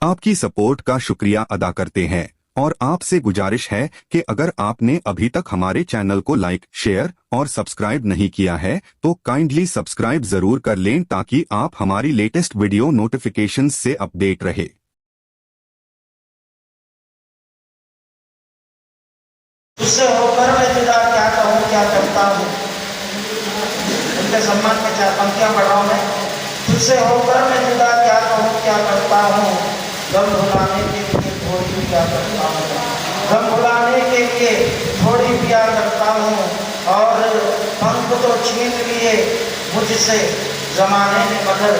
आपकी सपोर्ट का शुक्रिया अदा करते हैं और आपसे गुजारिश है कि अगर आपने अभी तक हमारे चैनल को लाइक, शेयर और सब्सक्राइब नहीं किया है तो काइंडली सब्सक्राइब जरूर कर लें ताकि आप हमारी लेटेस्ट वीडियो नोटिफिकेशंस से अपडेट रहे। उससे होकर मैं जुदा क्या कहूँ क्या करता हूँ, उनके सम्मान में चार पंक्तियाँ पढ़ रहा हूँ मैं। तुझसे होकर मैं जुदा क्या कहूँ क्या करता हूँ, गम भुलाने के लिए थोड़ी पिया करता हूँ, गम भुलाने के लिए थोड़ी पिया करता हूँ। और पंख तो छीन लिए मुझसे जमाने ने मगर,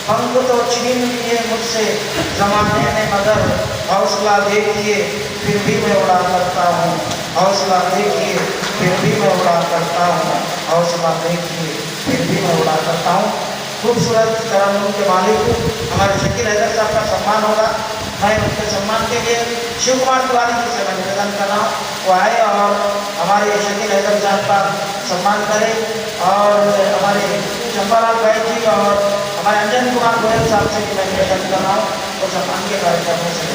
पंख तो छीन लिए मुझसे जमाने ने मगर, हौसला देखिए फिर भी मैं उड़ा करता हूँ, हौसला देखिए फिर भी मैं उड़ा करता हूँ, हौसला देखिए फिर भी मैं उड़ा करता हूँ। खूबसूरत तरन्नुम के मालिक हमारे शकील हैदर साहब का सम्मान होगा। मैं उनके सम्मान के लिए शिव कुमार तिवारी जी से मैं निवेदन कर रहा हूँ वो आए और हमारे शकील हैदर साहब का सम्मान करें। और हमारे चंपालाल भाई जी और हमारे अंजन कुमार गोयल साहब से भी मैं निवेदन कर रहा हूँ वो सम्मान के कार्यक्रमों से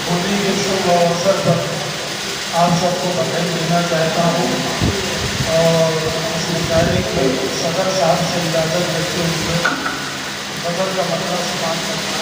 होली के शुभ अवसर पर आप सबको बधाई देना चाहता हूँ और इस मुशायरे के सदर साहब से इजाज़त लेते हुए सदर का मतलब सम्मान करना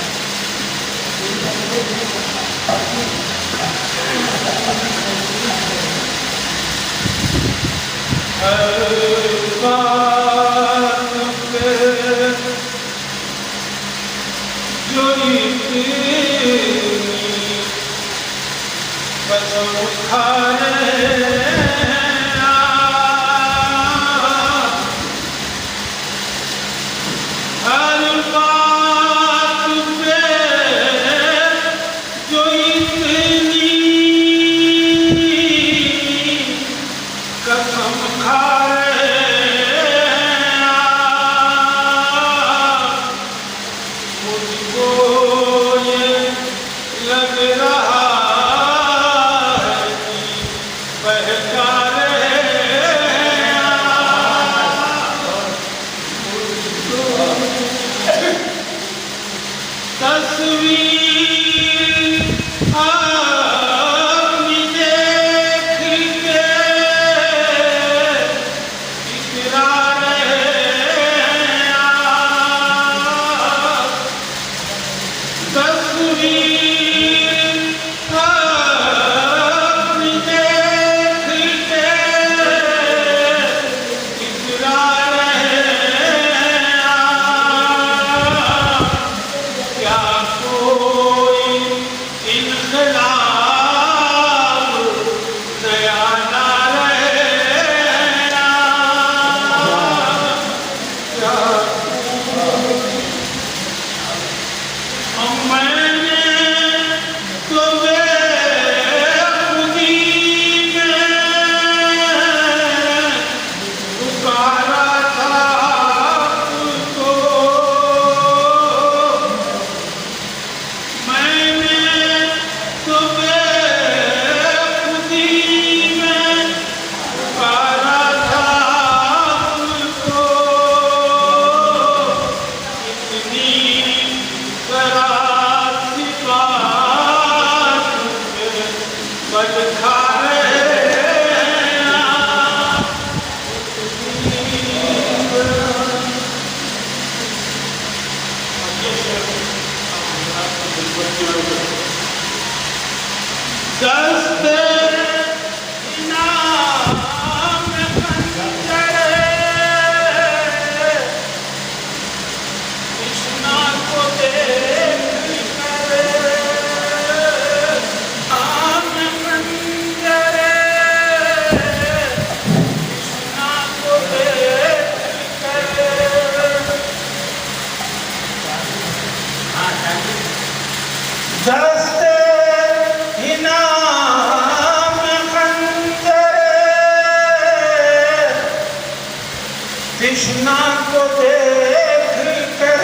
कृष्णा को देख कर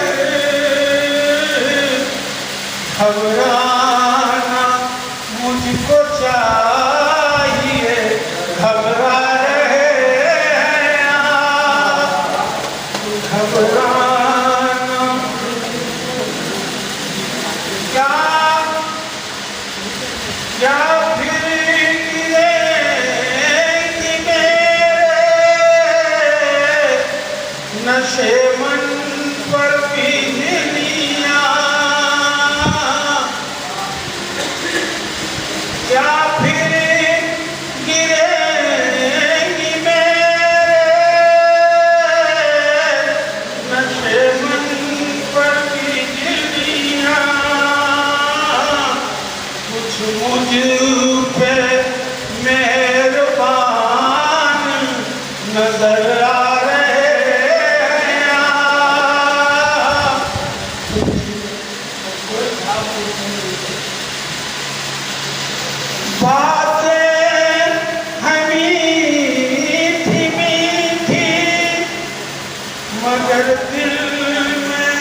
घबराना मुझको चाहिए, घबरा रहे हैं नफराना क्या क्या फिर गिरेंगी मेरे नशे मन पर बिजलियां क्या फिर गिरेंगी मेरे नशे मन पर बिजलियां कुछ मुझ पे मेहरबान नजर आ रहे हैं बातें मीठी मीठी मगर दिल में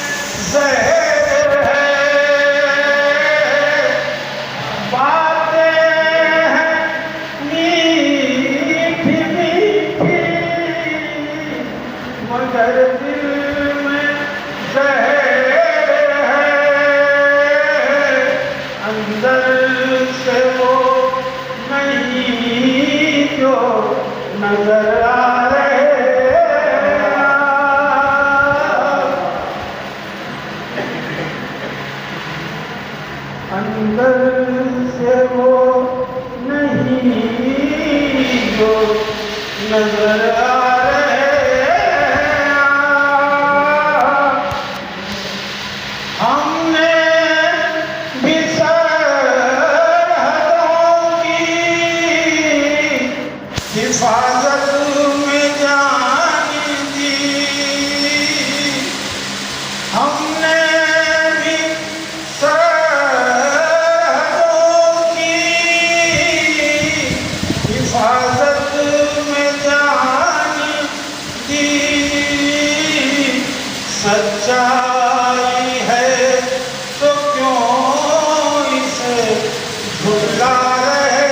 जहर है बातें मीठी मीठी मगर दिल में जहर है अंदर से वो नहीं जो नजर आ रहे अंदर से वो नहीं जो नजर आ रहे हमने भी सरहदों की हिफाजत में जान दी हमने भी सरहदों की हिफाजत में जान दी सच्चाई है तो क्यों इसे झुला रहे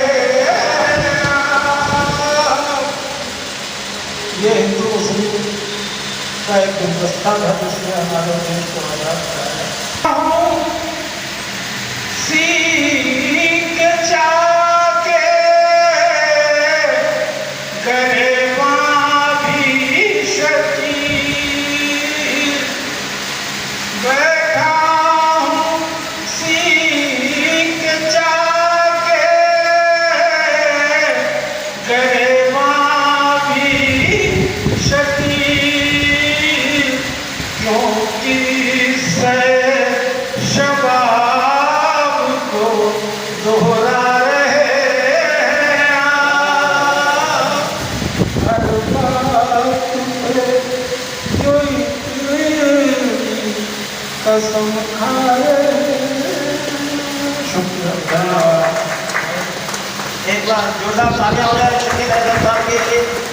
ये हिंदू मुस्लिम का एक गुलदस्ता था जिसने हमारे देश को आजाद कराया सीख जाके गरेबां भी शकीर बैठा हूँ सीख जाके गरेबां भी शकीर क्योंकि से शबाब को दोहरा रहे हर बात पे कोई कसम खाए शुक्रिया एक बार जोरदार तालियां हो जाए शकील अहमद साहब के लिए